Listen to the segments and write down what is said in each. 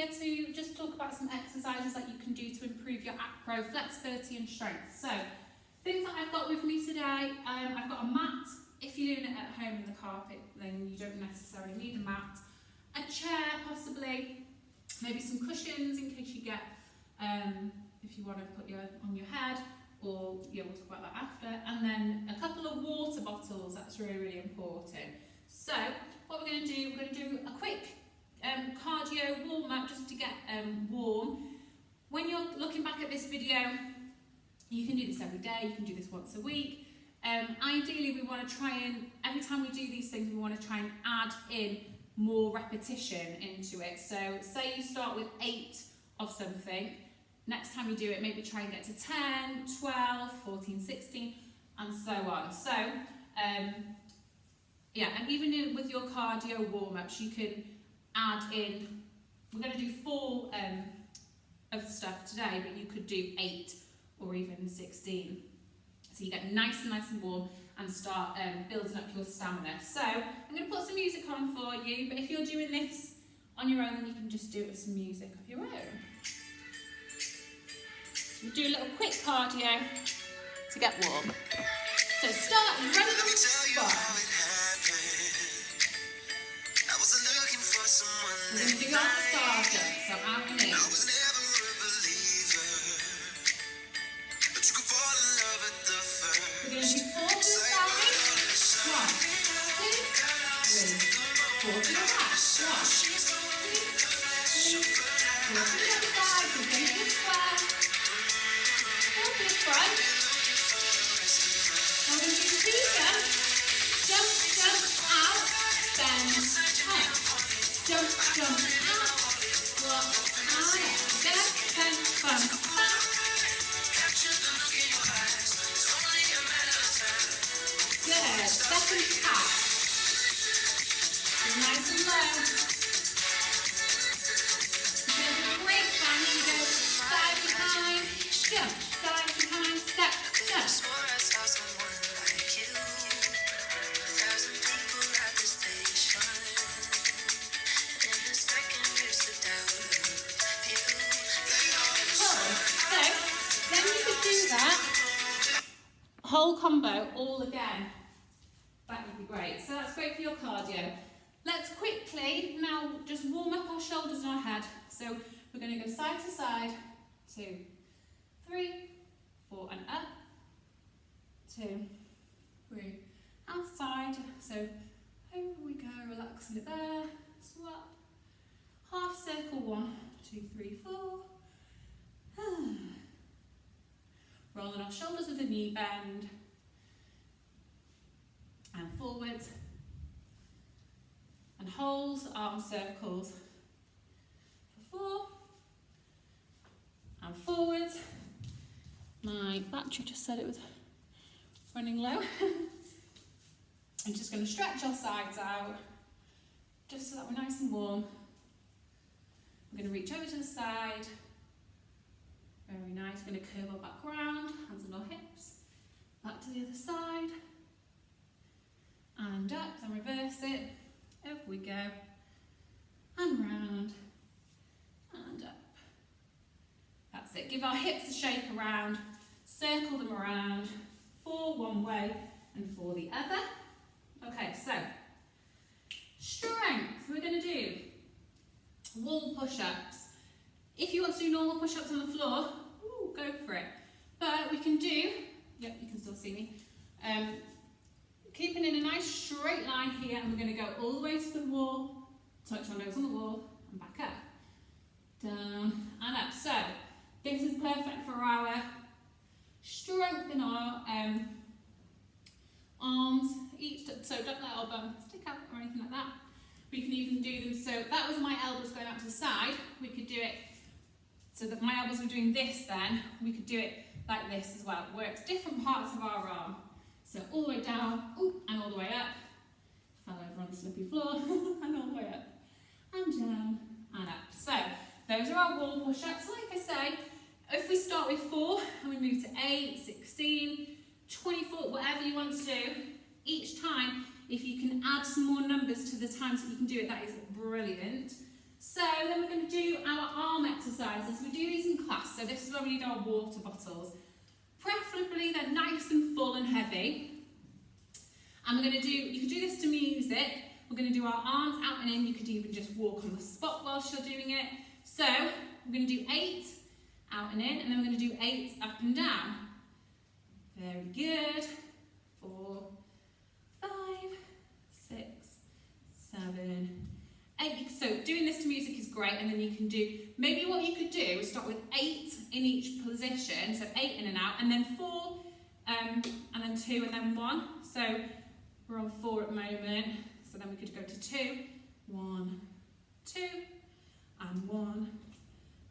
here to just talk about some exercises that you can do to improve your acro flexibility and strength. So, things that I've got with me today, I've got a mat. If you're doing it at home in the carpet, then you don't necessarily need a mat. A chair, possibly, maybe some cushions in case you get, if you want to put on your head, or we'll talk about that after. And then a couple of water bottles, that's really, really important. So, what we're going to do, we're going to do a quick cardio warm-up just to get warm. When you're looking back at this video, you can do this every day, you can do this once a week. Ideally, we want to try and, every time we do these things, we want to try and add in more repetition into it. So say you start with 8 of something, next time you do it, maybe try and get to 10, 12, 14, 16, and so on. So, yeah, and even with your cardio warm-ups, you can add in, we're going to do 4 of stuff today, but you could do 8 or even 16. So you get nice and warm and start building up your stamina. So I'm going to put some music on for you, but if you're doing this on your own, then you can just do it with some music of your own. We'll do a little quick cardio to get warm. So start, ready to start. We're going to do our starter, so out and in. We're going to do 4 to the side. 1, 2, 3. 4 to the back. 1, 2, 3. 4 to the other side. So go to the square. 4 to the front. Now we're going to do 2 jumps. Jump out. Bend head. Jump out. Squat out. Bend, bump, back. Good. Second tap. Nice and low. You're going to do a great bang. You go side behind, jump, side behind, step, jump. So, then you could do that whole combo all again. That would be great. So that's great for your cardio. Let's quickly now just warm up our shoulders and our head. So we're going to go side to side. 2, 3, 4 and up. 2, 3, outside. So over we go, relaxing it there. Swap. Half circle. 1, 2, 3, 4. Rolling our shoulders with a knee bend. And forwards. And holds, arm circles. For 4. And forwards. My battery just said it was running low. I'm just going to stretch our sides out. Just so that we're nice and warm. We're going to reach over to the side. Very nice. We're going to curve our back round, hands on our hips. Back to the other side. And up, then reverse it. Up we go. And round. And up. That's it. Give our hips a shake around. Circle them around. 4 one way and 4 the other. Okay, so strength. We're going to do wall push-ups. If you want to do normal push-ups on the floor, go for it. But we can do, yep, you can still see me, keeping in a nice straight line here, and we're going to go all the way to the wall, touch our nose on the wall, and back up. Down and up. So, this is perfect for our strength in our arms, so don't let our bum stick out or anything like that. We can even do them, so that was my elbows going out to the side. We could do it so that my elbows were doing this then. We could do it like this as well. It works different parts of our arm. So all the way down, and all the way up. Fell over on the slippy floor, and all the way up. And down, and up. So those are our wall push-ups. Like I say, if we start with 4, and we move to 8, 16, 24, whatever you want to do, each time, if you can add some more numbers to the times that you can do it, that is brilliant. So So then we're going to do our arm exercises. We do these in class, so this is where we need our water bottles. Preferably they're nice and full and heavy. And we're going to do, you can do this to music. We're going to do our arms out and in. You could even just walk on the spot whilst you're doing it. So we're going to do 8 out and in, and then we're going to do 8 up and down. Very good. 4, 5, 6, 7, 8. So doing this to music is great, and then you can do, maybe what you could do is start with 8 in each position, so 8 in and out, and then 4, and then 2, and then 1. So we're on 4 at the moment, so then we could go to 2, 1, 2, and 1,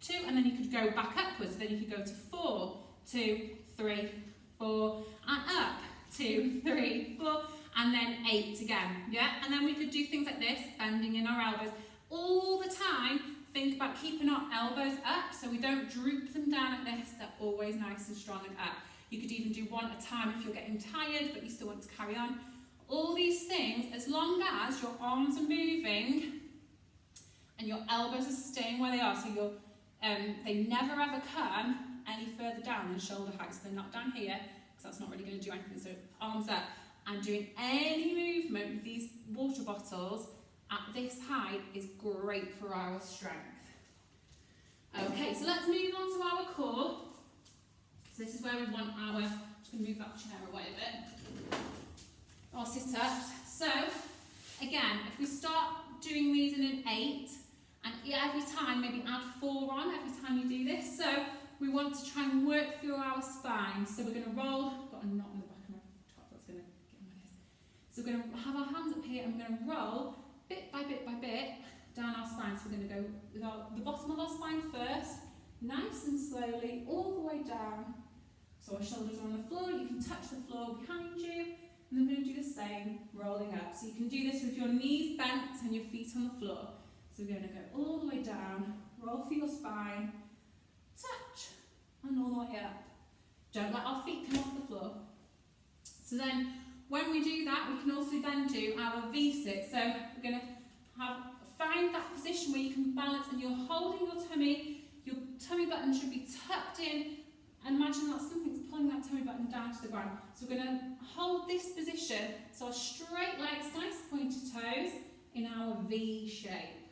2, and then you could go back upwards, then you could go to 4, 2, 3, 4, and up, 2, 3, 4, and then 8 again, yeah? And then we could do things like this, bending in our elbows. All the time, think about keeping our elbows up so we don't droop them down like this. They're always nice and strong and up. You could even do one at a time if you're getting tired, but you still want to carry on. All these things, as long as your arms are moving and your elbows are staying where they are, so you're, they never ever come any further down than shoulder height, so they're not down here, because that's not really going to do anything. So arms up, and doing any movement with these water bottles at this height is great for our strength. Okay, so let's move on to our core. So this is where we want our, I'm just going to move that chair away a bit. Our sit-ups. So again, if we start doing these in an 8, and every time maybe add 4 on every time you do this. So we want to try and work through our spine. So we're going to roll, got a knot in the back of my top that's going to get in my ears. So we're going to have our hands up here and we're going to roll bit by bit by bit down our spine. So we're going to go with the bottom of our spine first, nice and slowly, all the way down. So our shoulders are on the floor, you can touch the floor behind you, and then we're going to do the same, rolling up. So you can do this with your knees bent and your feet on the floor. So we're going to go all the way down, roll through your spine, touch, and all the way up. Don't let our feet come off the floor. So then, when we do that, we can also then do our V-sit. So we're going to find that position where you can balance and you're holding your tummy button should be tucked in, and imagine that something's pulling that tummy button down to the ground. So we're going to hold this position, so our straight legs, nice pointed toes, in our V shape.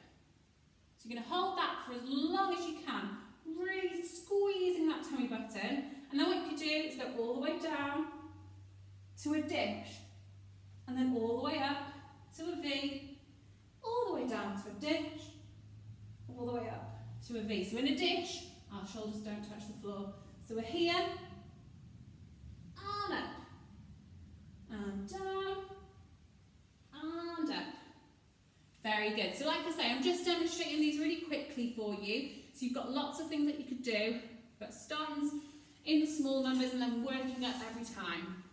So you're going to hold that for as long as you can, really squeezing that tummy button, and then what you can do is go all the way down to a dish, and then all the way up to a V, all the way down to a dish, all the way up to a V. So in a dish, our shoulders don't touch the floor. So we're here, and up, and down, and up. Very good. So like I say, I'm just demonstrating these really quickly for you. So you've got lots of things that you could do, but starting in the small numbers and then working up every time.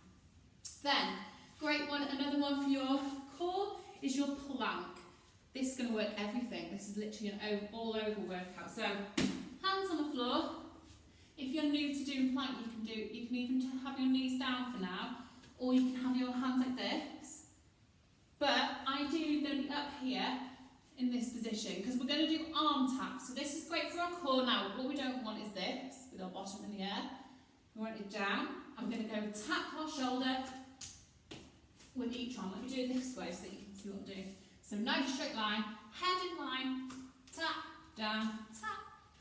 Then, great one, another one for your core is your plank. This is going to work everything. This is literally an all-over workout. So, hands on the floor. If you're new to doing plank, you can even have your knees down for now, or you can have your hands like this. But ideally, we're going to be up here in this position because we're going to do arm taps. So this is great for our core. Now, what we don't want is this, with our bottom in the air. We want it down. I'm going to go tap our shoulder with each arm. Let me do it this way so that you can see what I'm doing. So nice straight line, head in line, tap, down,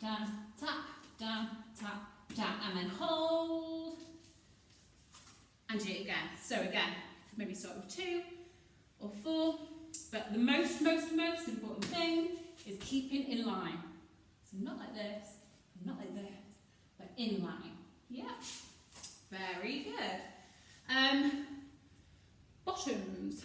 tap, down, and then hold, and do it again. So again, maybe start with 2 or 4, but the most important thing is keeping in line. So not like this, not like this, but in line. Yeah, very good. Bottoms.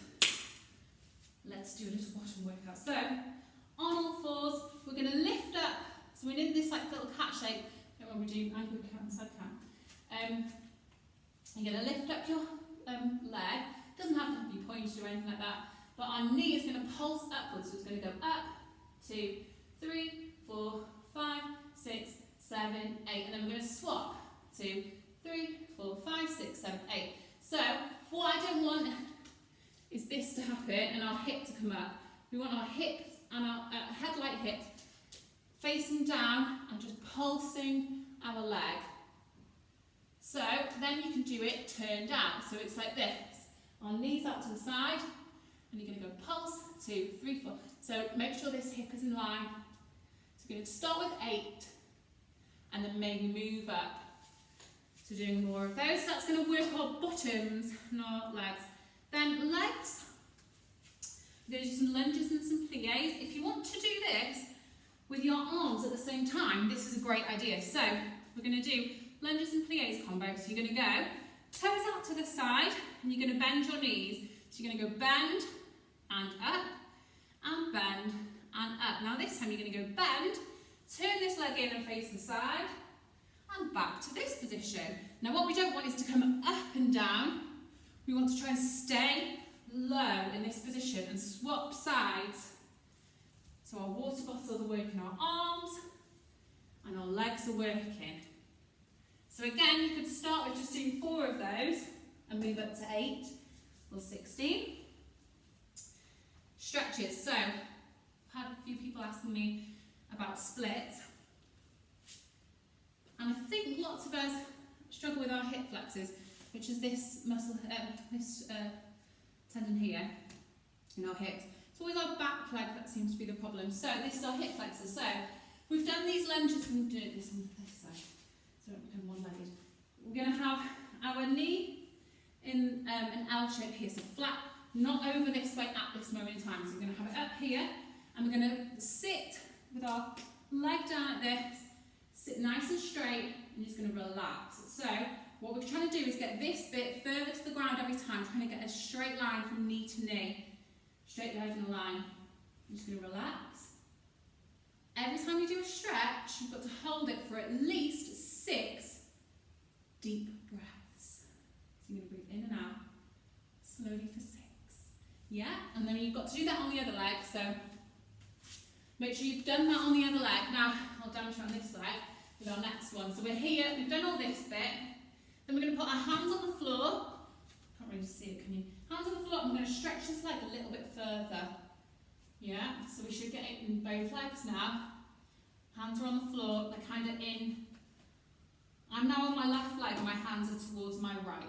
Let's do a little bottom workout. So, on all fours, we're going to lift up. So we're in this like little cat shape. When we do angry cat and side cat. You're going to lift up your leg. Doesn't have to be pointed or anything like that. But our knee is going to pulse upwards. So it's going to go up, 2, 3, 4, 5, 6, 7, 8. And then we're going to swap. 2, 3, 4, 5, 6, 7, 8. So what I don't want is this to happen and our hip to come up. We want our hips and our head like hips facing down and just pulsing our leg. So then you can do it turned out. So it's like this. Our knees out to the side, and you're going to go pulse, 2, 3, 4. So make sure this hip is in line. So you're going to start with 8, and then maybe move up to doing more of those. So that's going to work our bottoms, not legs. Then legs. We're going to do some lunges and some pliés. If you want to do this with your arms at the same time, this is a great idea. So we're going to do lunges and pliés combo. So you're going to go toes out to the side, and you're going to bend your knees. So you're going to go bend and up, and bend and up. Now this time you're going to go bend, turn this leg in and face the side, and back to this position. Now what we don't want is to come up and down. We want to try and stay low in this position and swap sides. So our water bottles are working our arms, and our legs are working. So again, you could start with just doing 4 of those and move up to 8 or 16. Stretches. So I've had a few people asking me about splits. And I think lots of us struggle with our hip flexors, which is this muscle, tendon here in our hips. It's always our back leg that seems to be the problem. So this is our hip flexors. So we've done these lunges and do this on this side. So don't become one-legged. We're going to have our knee in an L shape here, so flat, not over this way at this moment in time. So we're going to have it up here, and we're going to sit with our leg down like this, sit nice and straight, and just going to relax. So what we're trying to do is get this bit further to the ground every time, trying to get a straight line from knee to knee. Straight diagonal line. I'm just going to relax. Every time you do a stretch, you've got to hold it for at least 6 deep breaths. So you're going to breathe in and out, slowly for 6. Yeah? And then you've got to do that on the other leg, so make sure you've done that on the other leg. Now, I'll demonstrate on this leg with our next one. So we're here, we've done all this bit. Then we're going to put our hands on the floor. Can't really see it, can you? Hands on the floor, I'm going to stretch this leg a little bit further. Yeah, so we should get it in both legs now. Hands are on the floor, they're kind of in. I'm now on my left leg and my hands are towards my right.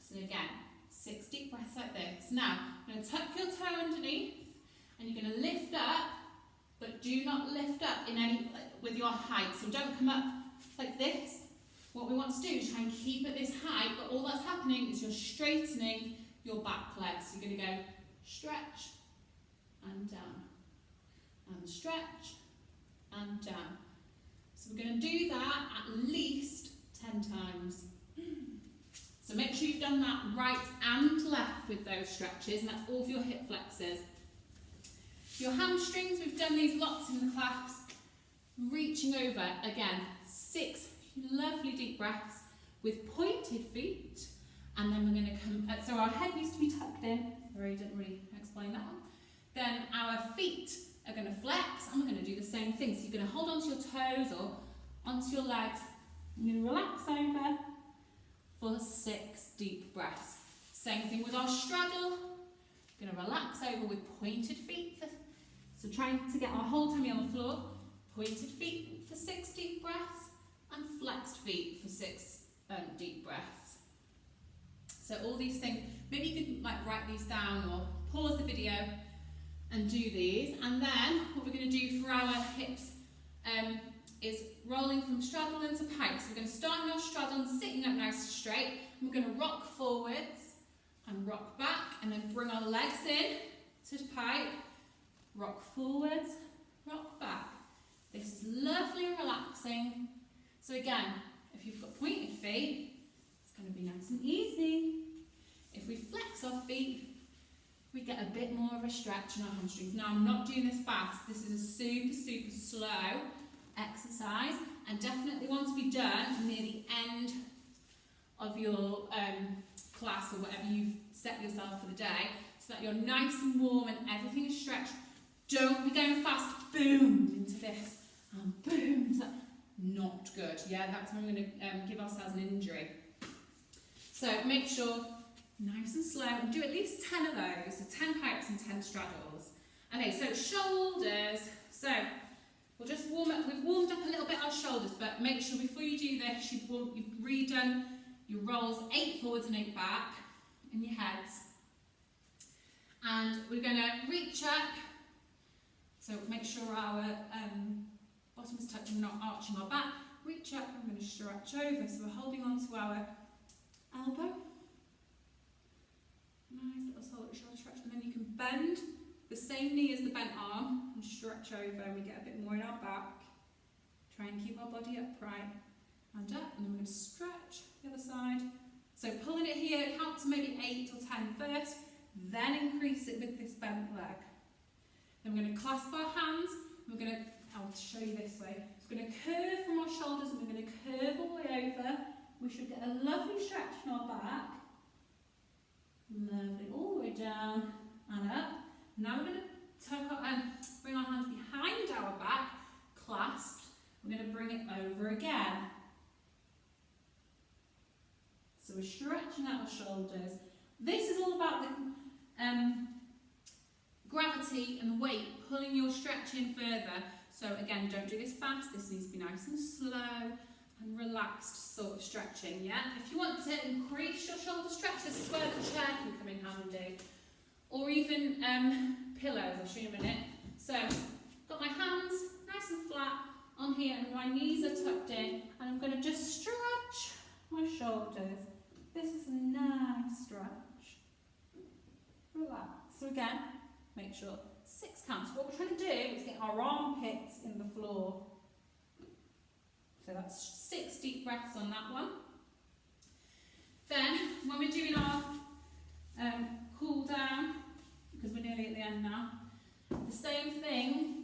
So again, 6 deep breaths like this. Now, I'm going to tuck your toe underneath, and you're going to lift up, but do not lift up in any with your height. So don't come up like this. What we want to do is try and keep at this height, but all that's happening is you're straightening your back leg. So you're going to go stretch and down, and stretch and down. So we're going to do that at least 10 times. So make sure you've done that right and left with those stretches, and that's all for your hip flexors. Your hamstrings, we've done these lots in the class. Reaching over, again, 6 lovely deep breaths with pointed feet, and then we're going to come, so our head needs to be tucked in. Sorry, I didn't really explain that one. Then our feet are going to flex, and we're going to do the same thing. So you're going to hold onto your toes or onto your legs. You're going to relax over for 6 deep breaths. Same thing with our straddle. We're going to relax over with pointed feet. So trying to get our whole tummy on the floor. Pointed feet for 6 deep breaths, and flexed feet for 6 deep breaths. So all these things, maybe you could like write these down or pause the video and do these. And then what we're going to do for our hips is rolling from straddle into pike. So we're going to start in our straddle and sitting up nice and straight. And we're going to rock forwards and rock back, and then bring our legs in to pike, rock forwards, rock back. This is lovely and relaxing. So again, if you've got pointed feet, it's going to be nice and easy. If we flex our feet, we get a bit more of a stretch in our hamstrings. Now, I'm not doing this fast. This is a super, super slow exercise, and definitely want to be done near the end of your class or whatever you've set yourself for the day, so that you're nice and warm and everything is stretched. Don't be going fast, boom, into this, and boom, into that. Not good. Yeah, that's when we're going to give ourselves an injury. So make sure, nice and slow, and do at least 10 of those, so 10 pikes and 10 straddles. Okay, so shoulders. So we'll just warm up with shoulders, but make sure before you do this, you've redone your rolls 8 forwards and 8 back in your heads. And we're going to reach up, so make sure our bottom is touching, we're not arching our back. Reach up, I'm going to stretch over, so we're holding on to our elbow. Nice little shoulder stretch, and then you can bend the same knee as the bent arm and stretch over, and we get a bit more in our back. Try and keep our body upright and up, and then we're going to stretch the other side. So pulling it here, count to maybe 8 or 10 first, then increase it with this bent leg. Then we're going to clasp our hands, we're going to, I'll show you this way, so we're going to curve from our shoulders and we're going to curve all the way over. We should get a lovely stretch in our back. Lovely, all the way down and up. Now we're going to tuck our, bring our hands behind our back, clasped. We're going to bring it over again. So we're stretching out our shoulders. This is all about the gravity and the weight, pulling your stretch in further. So again, don't do this fast. This needs to be nice and slow and relaxed sort of stretching, yeah? If you want to increase your shoulder stretch, this is where the chair can come in handy. Or even pillows, I'll show you in a minute. So, got my hands nice and flat on here and my knees are tucked in, and I'm going to just stretch my shoulders. This is a nice stretch. Relax. So again, make sure 6 counts. What we're trying to do is get our armpits in the floor. So that's 6 deep breaths on that one. Then, when we're doing our cool down, because we're nearly at the end now, the same thing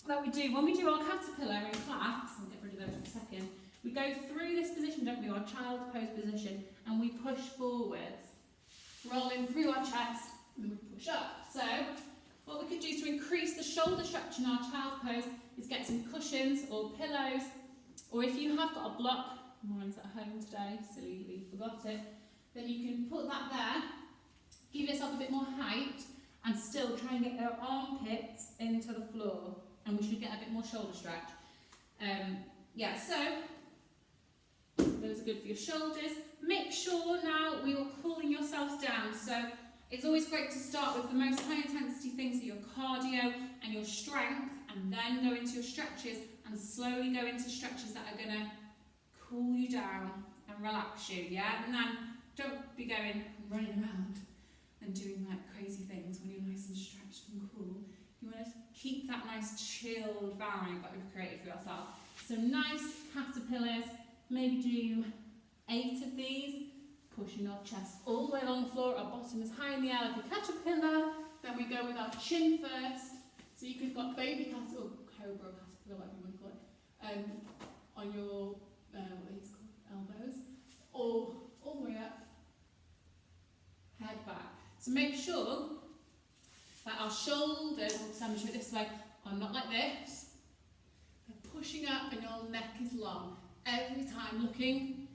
that we do when we do our caterpillar in class, I'll get rid of those in a second, we go through this position, don't we, our child pose position, and we push forwards, rolling through our chest, and we push up. So, what we could do to increase the shoulder stretch in our child pose is get some cushions or pillows, or if you have got a block, mine's at home today, silly forgot it, then you can put that there, give yourself a bit more height, and still try and get your armpits into the floor, and we should get a bit more shoulder stretch. Yeah, so those are good for your shoulders. Make sure now we are cooling yourself down. So it's always great to start with the most high intensity things, so your cardio and your strength, and then go into your stretches and slowly go into stretches that are going to cool you down and relax you, yeah? And then don't be going running around and doing like crazy things when you're nice and stretched and cool. You want to keep that nice chilled vibe that we've created for yourself. So nice caterpillars, maybe do 8 of these, pushing our chest all the way along the floor, our bottom is high in the air like a caterpillar. Then we go with our chin first. So you could got baby caterpillar, or cobra caterpillar, whatever you want to call it, on your, what are these called, elbows, or all the way up, head back. So make sure that our shoulders, so I'm going to show it this way, are not like this. They're pushing up and your neck is long. Every time looking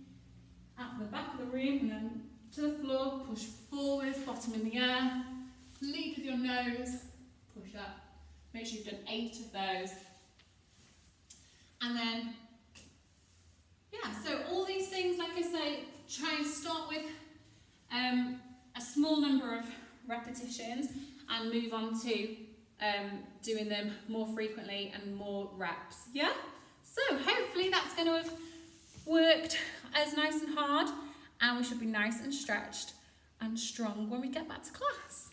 at the back of the room and then to the floor, push forwards, bottom in the air, lead with your nose, push up. Make sure you've done 8 of those. And then, yeah, so all these things, like I say, try and start with a small number of repetitions and move on to doing them more frequently and more reps, yeah? So hopefully that's going to have worked as nice and hard, and we should be nice and stretched and strong when we get back to class.